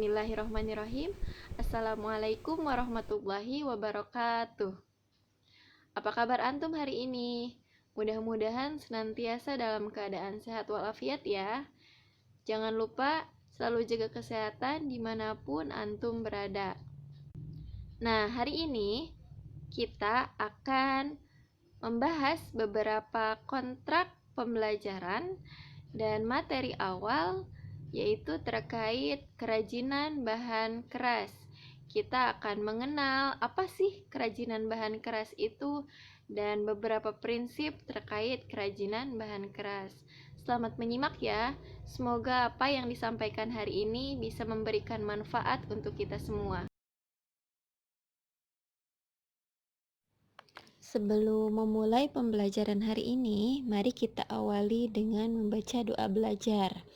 Bismillahirrahmanirrahim. Assalamualaikum warahmatullahi wabarakatuh. Apa kabar antum hari ini? Mudah-mudahan senantiasa dalam keadaan sehat walafiat ya. Jangan lupa selalu jaga kesehatan dimanapun antum berada. Nah, hari ini kita akan membahas beberapa kontrak pembelajaran dan materi awal, yaitu terkait kerajinan bahan keras. Kita akan mengenal apa sih kerajinan bahan keras itu dan beberapa prinsip terkait kerajinan bahan keras. Selamat menyimak ya. Semoga apa yang disampaikan hari ini bisa memberikan manfaat untuk kita semua. Sebelum memulai pembelajaran hari ini, mari kita awali dengan membaca doa belajar.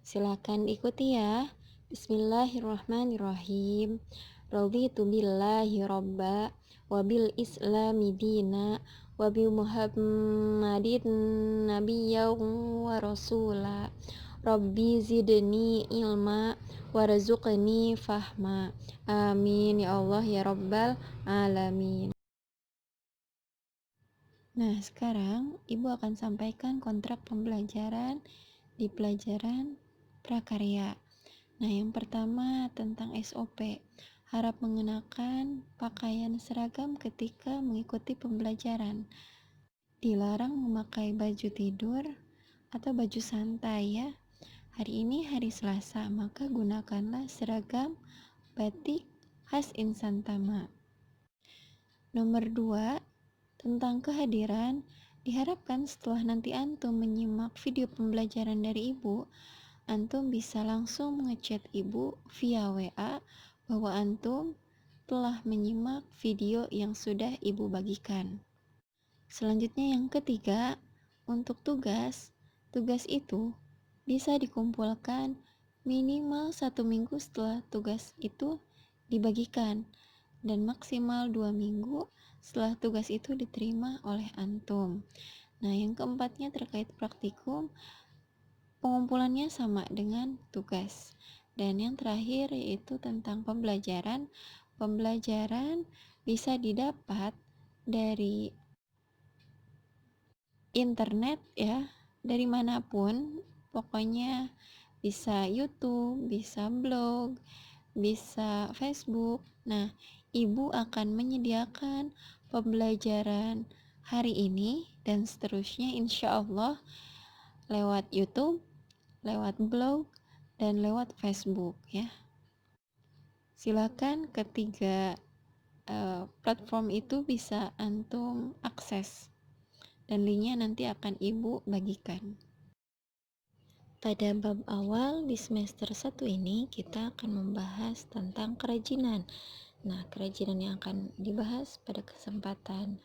Silakan ikuti ya. Bismillahirrahmanirrahim. Raditu billahi robba wa bil islami dina wa bi muhammadin nabiyyan wa rasula. Rabbi zidni ilma warzuqni fahma. Amin ya Allah ya rabbal alamin. Nah, sekarang Ibu akan sampaikan kontrak pembelajaran di pelajaran prakarya. Nah, yang pertama tentang SOP. Harap mengenakan pakaian seragam ketika mengikuti pembelajaran. Dilarang memakai baju tidur atau baju santai ya. Hari ini hari Selasa, maka gunakanlah seragam batik khas Insan Tama. Nomor 2, tentang kehadiran. Diharapkan setelah nanti antum menyimak video pembelajaran dari Ibu, antum bisa langsung ngechat Ibu via WA bahwa antum telah menyimak video yang sudah Ibu bagikan. Selanjutnya yang ketiga, untuk tugas itu bisa dikumpulkan minimal 1 minggu setelah tugas itu dibagikan dan maksimal 2 minggu setelah tugas itu diterima oleh antum. Nah, yang keempatnya terkait praktikum, pengumpulannya sama dengan tugas. Dan yang terakhir yaitu tentang pembelajaran. Pembelajaran bisa didapat dari internet ya, dari manapun. Pokoknya bisa YouTube, bisa blog, bisa Facebook. Nah, Ibu akan menyediakan pembelajaran hari ini dan seterusnya insya Allah lewat YouTube, lewat blog, dan lewat Facebook ya. Silakan ketiga platform itu bisa antum akses dan linknya nanti akan Ibu bagikan. Pada bab awal di semester 1 ini kita akan membahas tentang kerajinan. Nah, kerajinan yang akan dibahas pada kesempatan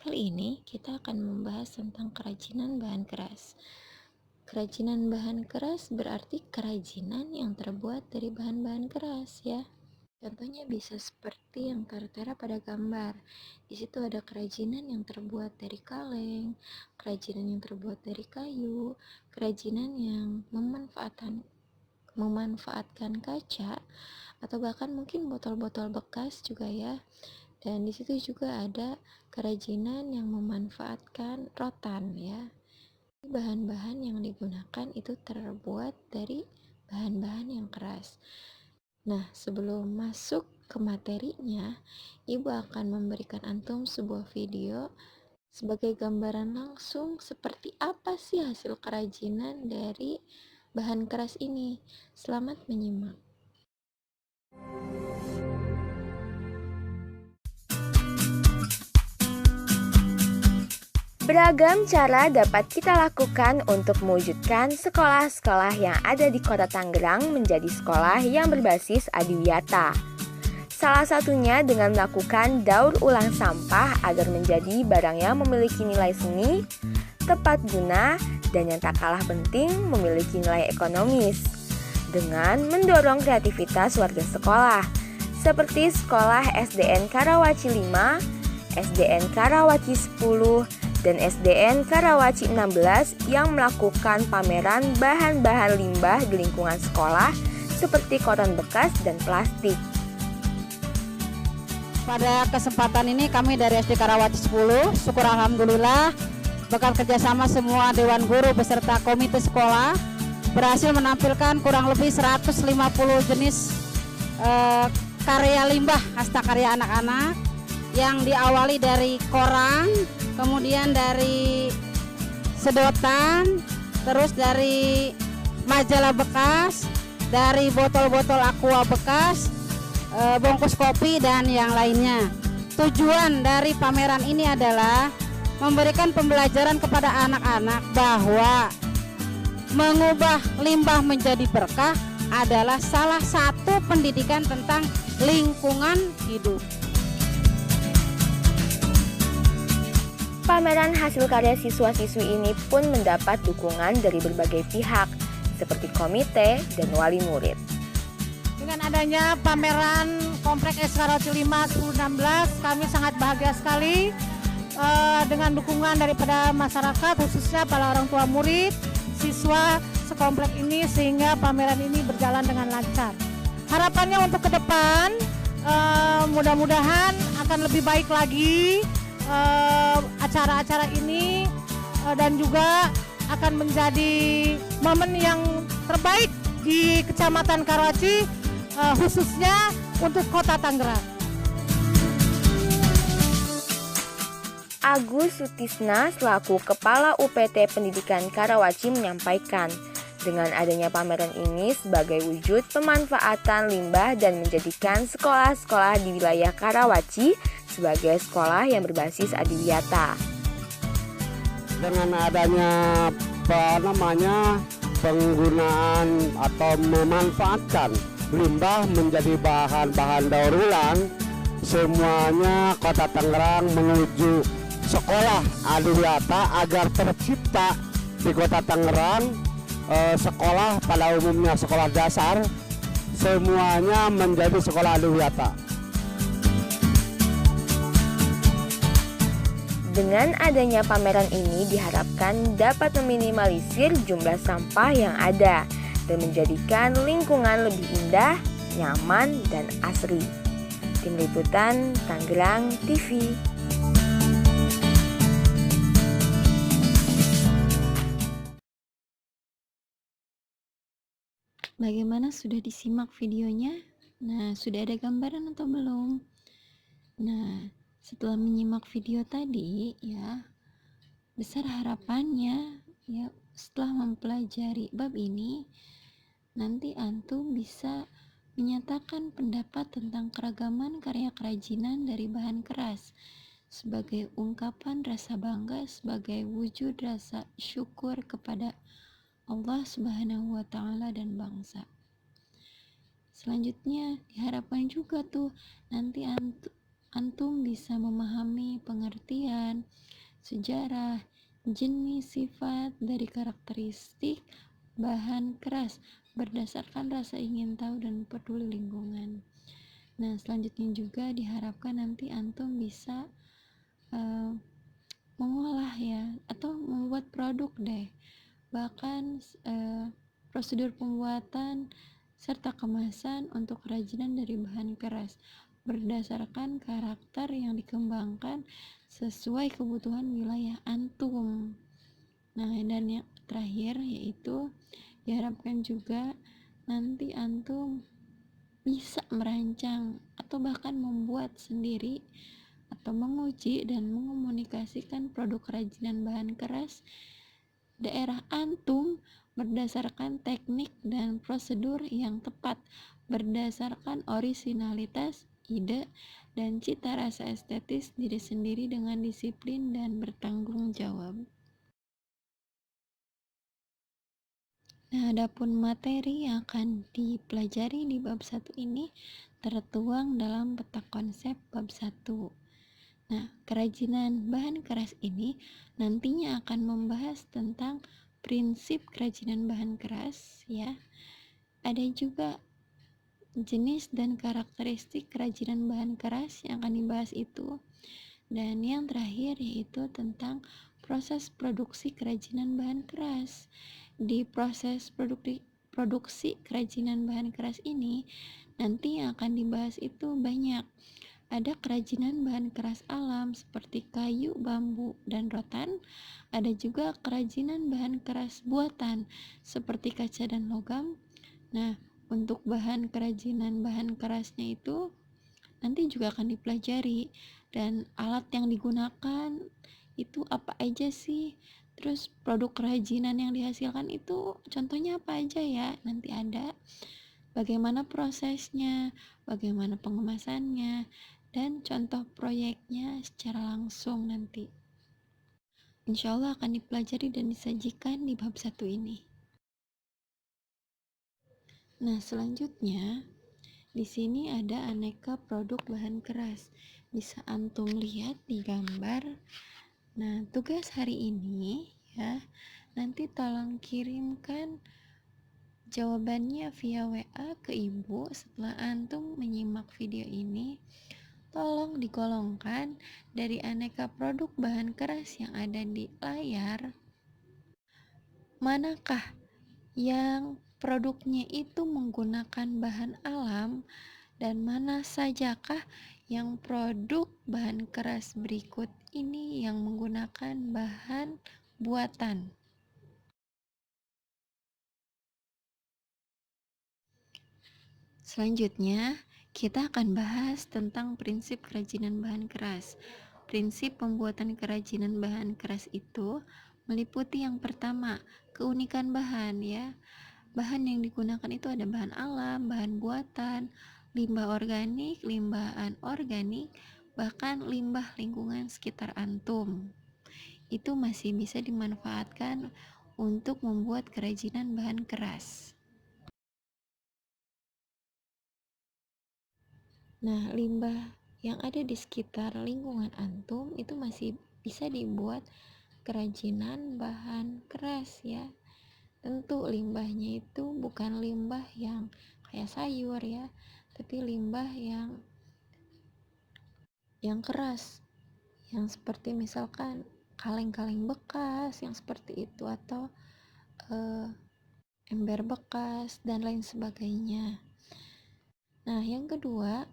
kali ini kita akan membahas tentang kerajinan bahan keras. Kerajinan bahan keras berarti kerajinan yang terbuat dari bahan-bahan keras ya. Contohnya bisa seperti yang tertera pada gambar. Di situ ada kerajinan yang terbuat dari kaleng, kerajinan yang terbuat dari kayu, kerajinan yang memanfaatkan kaca atau bahkan mungkin botol-botol bekas juga ya. Dan di situ juga ada kerajinan yang memanfaatkan rotan ya. Bahan-bahan yang digunakan itu terbuat dari bahan-bahan yang keras. Nah, sebelum masuk ke materinya, Ibu akan memberikan antum sebuah video sebagai gambaran langsung seperti apa sih hasil kerajinan dari bahan keras ini. Selamat menyimak. Beragam cara dapat kita lakukan untuk mewujudkan sekolah-sekolah yang ada di Kota Tangerang menjadi sekolah yang berbasis adiwiyata. Salah satunya dengan melakukan daur ulang sampah agar menjadi barang yang memiliki nilai seni, tepat guna, dan yang tak kalah penting memiliki nilai ekonomis. Dengan mendorong kreativitas warga sekolah, seperti sekolah SDN Karawaci 5, SDN Karawaci 10, dan SDN Karawaci 16 yang melakukan pameran bahan-bahan limbah di lingkungan sekolah seperti koran bekas dan plastik. Pada kesempatan ini kami dari SD Karawaci 10, syukur alhamdulillah berkat kerjasama semua Dewan Guru beserta komite sekolah berhasil menampilkan kurang lebih 150 jenis karya limbah hasta karya anak-anak yang diawali dari koran, kemudian dari sedotan, terus dari majalah bekas, dari botol-botol aqua bekas, bungkus kopi dan yang lainnya. Tujuan dari pameran ini adalah memberikan pembelajaran kepada anak-anak bahwa mengubah limbah menjadi berkah adalah salah satu pendidikan tentang lingkungan hidup. Pameran hasil karya siswa-siswi ini pun mendapat dukungan dari berbagai pihak, seperti komite dan wali murid. Dengan adanya pameran Komplek S Karawaci 5 1016, kami sangat bahagia sekali dengan dukungan daripada masyarakat, khususnya para orang tua murid, siswa sekomplek ini, sehingga pameran ini berjalan dengan lancar. Harapannya untuk ke depan, mudah-mudahan akan lebih baik lagi acara-acara ini dan juga akan menjadi momen yang terbaik di Kecamatan Karawaci, khususnya untuk Kota Tangerang. Agus Sutisna selaku Kepala UPT Pendidikan Karawaci menyampaikan, dengan adanya pameran ini sebagai wujud pemanfaatan limbah dan menjadikan sekolah-sekolah di wilayah Karawaci sebagai sekolah yang berbasis adiwiyata. Dengan adanya penggunaan atau memanfaatkan limbah menjadi bahan-bahan daur ulang, semuanya Kota Tangerang menuju sekolah adiwiyata agar tercipta di Kota Tangerang sekolah pada umumnya sekolah dasar semuanya menjadi sekolah adiwiyata. Dengan adanya pameran ini diharapkan dapat meminimalisir jumlah sampah yang ada dan menjadikan lingkungan lebih indah, nyaman, dan asri. Tim Liputan Tangerang TV. Bagaimana, sudah disimak videonya? Nah, sudah ada gambaran atau belum? Nah, setelah menyimak video tadi ya, besar harapannya ya setelah mempelajari bab ini nanti antum bisa menyatakan pendapat tentang keragaman karya kerajinan dari bahan keras sebagai ungkapan rasa bangga, sebagai wujud rasa syukur kepada Allah Subhanahu wa Ta'ala dan bangsa. Selanjutnya diharapkan juga tuh nanti antum bisa memahami pengertian, sejarah, jenis, sifat dari karakteristik bahan keras berdasarkan rasa ingin tahu dan peduli lingkungan. Nah, selanjutnya juga diharapkan nanti antum bisa mengolah ya, atau membuat produk deh. Bahkan prosedur pembuatan serta kemasan untuk kerajinan dari bahan keras berdasarkan karakter yang dikembangkan sesuai kebutuhan wilayah antum. Nah, dan yang terakhir yaitu diharapkan juga nanti antum bisa merancang atau bahkan membuat sendiri atau menguji dan mengomunikasikan produk kerajinan bahan keras daerah antum berdasarkan teknik dan prosedur yang tepat, berdasarkan orisinalitas, ide, dan cita rasa estetis diri sendiri dengan disiplin dan bertanggung jawab. Nah, adapun materi yang akan dipelajari di bab 1 ini tertuang dalam peta konsep bab 1. Nah, kerajinan bahan keras ini nantinya akan membahas tentang prinsip kerajinan bahan keras ya. Ada juga jenis dan karakteristik kerajinan bahan keras yang akan dibahas itu. Dan yang terakhir yaitu tentang proses produksi kerajinan bahan keras. Di proses produksi kerajinan bahan keras ini, nanti yang akan dibahas itu banyak. Ada kerajinan bahan keras alam seperti kayu, bambu, dan rotan. Ada juga kerajinan bahan keras buatan seperti kaca dan logam. Nah, untuk bahan kerajinan bahan kerasnya itu nanti juga akan dipelajari, dan alat yang digunakan itu apa aja sih, terus produk kerajinan yang dihasilkan itu contohnya apa aja ya, nanti ada bagaimana prosesnya, bagaimana pengemasannya, dan contoh proyeknya secara langsung nanti. Insya Allah akan dipelajari dan disajikan di bab 1 ini. Nah, selanjutnya di sini ada aneka produk bahan keras. Bisa antum lihat di gambar. Nah, tugas hari ini ya, nanti tolong kirimkan jawabannya via WA ke ibu setelah antum menyimak video ini. Tolong digolongkan dari aneka produk bahan keras yang ada di layar, manakah yang produknya itu menggunakan bahan alam dan mana sajakah yang produk bahan keras berikut ini yang menggunakan bahan buatan. Selanjutnya, kita akan bahas tentang prinsip kerajinan bahan keras. Prinsip pembuatan kerajinan bahan keras itu meliputi yang pertama, keunikan bahan ya. Bahan yang digunakan itu ada bahan alam, bahan buatan, limbah organik, limbah anorganik, bahkan limbah lingkungan sekitar antum. Itu masih bisa dimanfaatkan untuk membuat kerajinan bahan keras. Nah, limbah yang ada di sekitar lingkungan antum itu masih bisa dibuat kerajinan bahan keras ya. Tentu limbahnya itu bukan limbah yang kayak sayur ya, tapi limbah yang keras, yang seperti misalkan kaleng-kaleng bekas yang seperti itu, atau ember bekas dan lain sebagainya. Nah, yang kedua,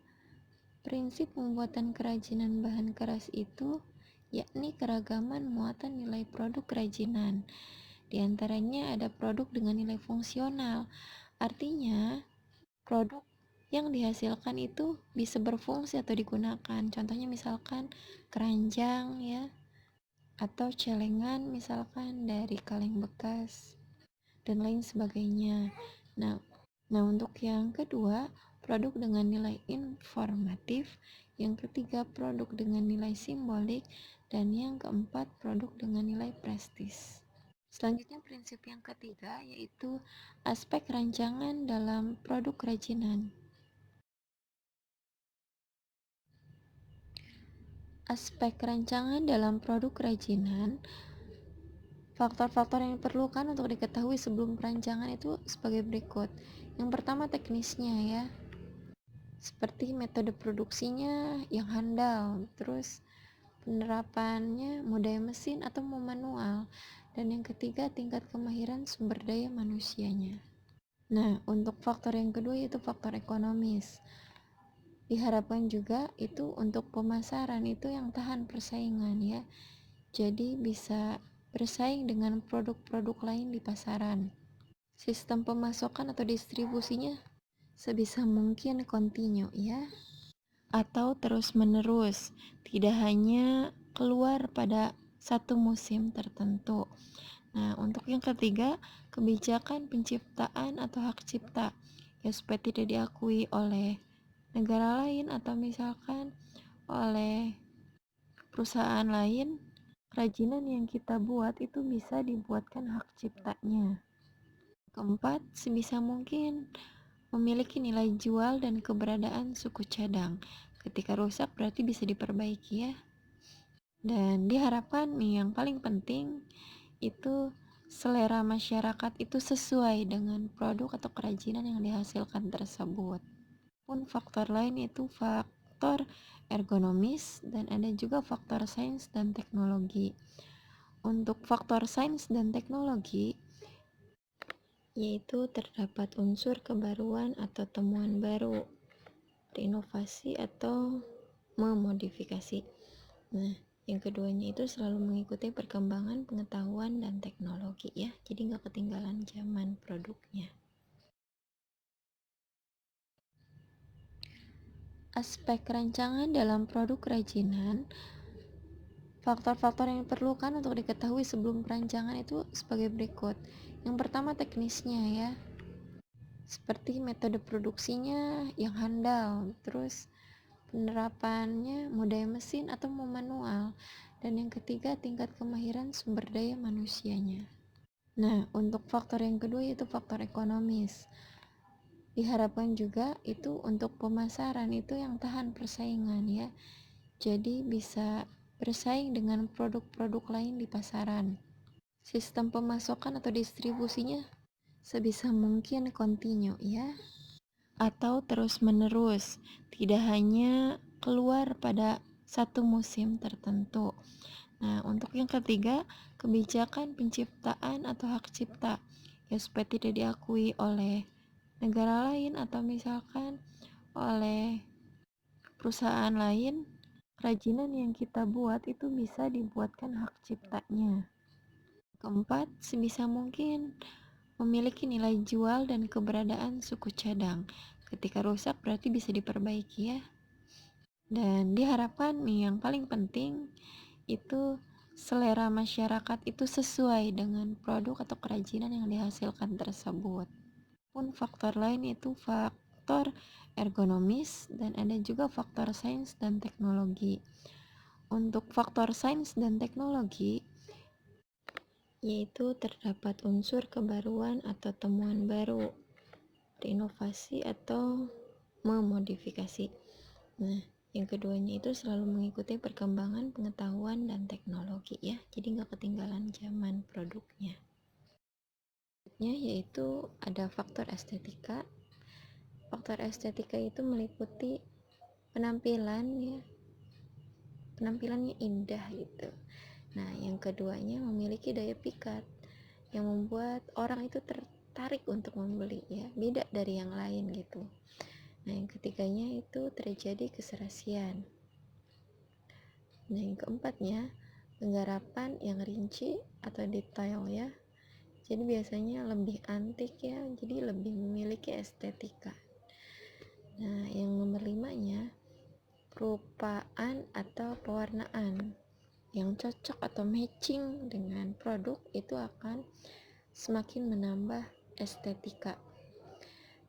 prinsip pembuatan kerajinan bahan keras itu yakni keragaman muatan nilai produk kerajinan. Di antaranya ada produk dengan nilai fungsional. Artinya, produk yang dihasilkan itu bisa berfungsi atau digunakan. Contohnya misalkan keranjang ya, atau celengan misalkan dari kaleng bekas dan lain sebagainya. Nah, untuk yang kedua, produk dengan nilai informatif, yang ketiga produk dengan nilai simbolik, dan yang keempat produk dengan nilai prestis. Selanjutnya prinsip yang ketiga yaitu aspek rancangan dalam produk kerajinan. Aspek rancangan dalam produk kerajinan, faktor-faktor yang diperlukan untuk diketahui sebelum perancangan itu sebagai berikut. Yang pertama teknisnya ya, seperti metode produksinya yang handal, terus penerapannya model mesin atau manual, dan yang ketiga tingkat kemahiran sumber daya manusianya. Nah, untuk faktor yang kedua yaitu faktor ekonomis. Diharapkan juga itu untuk pemasaran itu yang tahan persaingan ya, jadi bisa bersaing dengan produk-produk lain di pasaran. Sistem pemasokan atau distribusinya sebisa mungkin kontinu ya, atau terus menerus, tidak hanya keluar pada satu musim tertentu. Nah, untuk yang ketiga, kebijakan penciptaan atau hak cipta ya, supaya tidak diakui oleh negara lain atau misalkan oleh perusahaan lain, kerajinan yang kita buat itu bisa dibuatkan hak ciptanya. Keempat, sebisa mungkin memiliki nilai jual dan keberadaan suku cadang. Ketika rusak berarti bisa diperbaiki ya. Dan diharapkan nih yang paling penting itu selera masyarakat itu sesuai dengan produk atau kerajinan yang dihasilkan tersebut. Pun faktor lain itu faktor ergonomis dan ada juga faktor sains dan teknologi. Untuk faktor sains dan teknologi yaitu terdapat unsur kebaruan atau temuan baru, berinovasi atau memodifikasi. Nah, yang keduanya itu selalu mengikuti perkembangan pengetahuan dan teknologi ya, jadi nggak ketinggalan zaman produknya. Aspek rancangan dalam produk kerajinan, faktor-faktor yang diperlukan untuk diketahui sebelum perancangan itu sebagai berikut. Yang pertama teknisnya ya, seperti metode produksinya yang handal, terus penerapannya mode mesin atau manual, dan yang ketiga tingkat kemahiran sumber daya manusianya. Nah, untuk faktor yang kedua yaitu faktor ekonomis. Diharapkan juga itu untuk pemasaran itu yang tahan persaingan ya. Jadi bisa bersaing dengan produk-produk lain di pasaran. Sistem pemasokan atau distribusinya sebisa mungkin kontinu ya, atau terus-menerus, tidak hanya keluar pada satu musim tertentu. Nah, untuk yang ketiga, kebijakan penciptaan atau hak cipta ya, supaya tidak diakui oleh negara lain atau misalkan oleh perusahaan lain, kerajinan yang kita buat itu bisa dibuatkan hak ciptanya. Keempat, sebisa mungkin memiliki nilai jual dan keberadaan suku cadang. Ketika rusak berarti bisa diperbaiki ya. Dan diharapkan nih yang paling penting itu selera masyarakat itu sesuai dengan produk atau kerajinan yang dihasilkan tersebut. Pun faktor lain itu faktor ergonomis dan ada juga faktor sains dan teknologi. Untuk faktor sains dan teknologi yaitu terdapat unsur kebaruan atau temuan baru, berinovasi atau memodifikasi. Nah, yang keduanya itu selalu mengikuti perkembangan pengetahuan dan teknologi ya, jadi nggak ketinggalan zaman produknya. Yaitu ada faktor estetika. Faktor estetika itu meliputi penampilannya indah gitu. Nah, yang keduanya memiliki daya pikat yang membuat orang itu tertarik untuk membeli ya, beda dari yang lain gitu. Nah, yang ketiganya itu terjadi keserasian. Nah, yang keempatnya penggarapan yang rinci atau detail ya. Jadi biasanya lebih antik ya, jadi lebih memiliki estetika. Nah, yang nomor 5-nya perupaan atau pewarnaan yang cocok atau matching dengan produk itu akan semakin menambah estetika.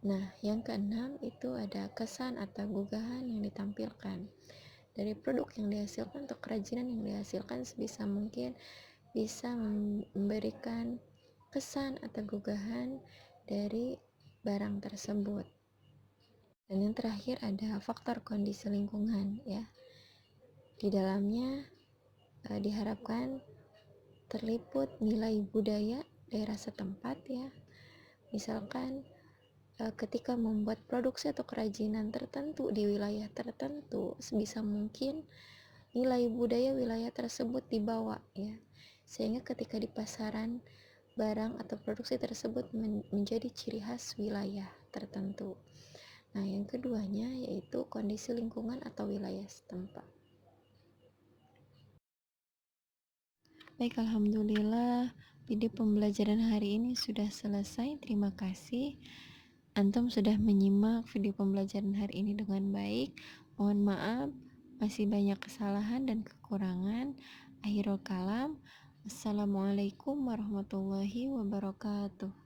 Nah, yang keenam itu ada kesan atau gugahan yang ditampilkan dari produk yang dihasilkan atau kerajinan yang dihasilkan, sebisa mungkin bisa memberikan kesan atau gugahan dari barang tersebut. Dan yang terakhir ada faktor kondisi lingkungan ya. Di dalamnya diharapkan terliput nilai budaya daerah setempat ya. Misalkan ketika membuat produksi atau kerajinan tertentu di wilayah tertentu, sebisa mungkin nilai budaya wilayah tersebut dibawa ya, sehingga ketika di pasaran barang atau produksi tersebut menjadi ciri khas wilayah tertentu. Nah, yang keduanya yaitu kondisi lingkungan atau wilayah setempat. Baik, alhamdulillah video pembelajaran hari ini sudah selesai. Terima kasih antum sudah menyimak video pembelajaran hari ini dengan baik. Mohon maaf masih banyak kesalahan dan kekurangan. Akhirul kalam, assalamualaikum warahmatullahi wabarakatuh.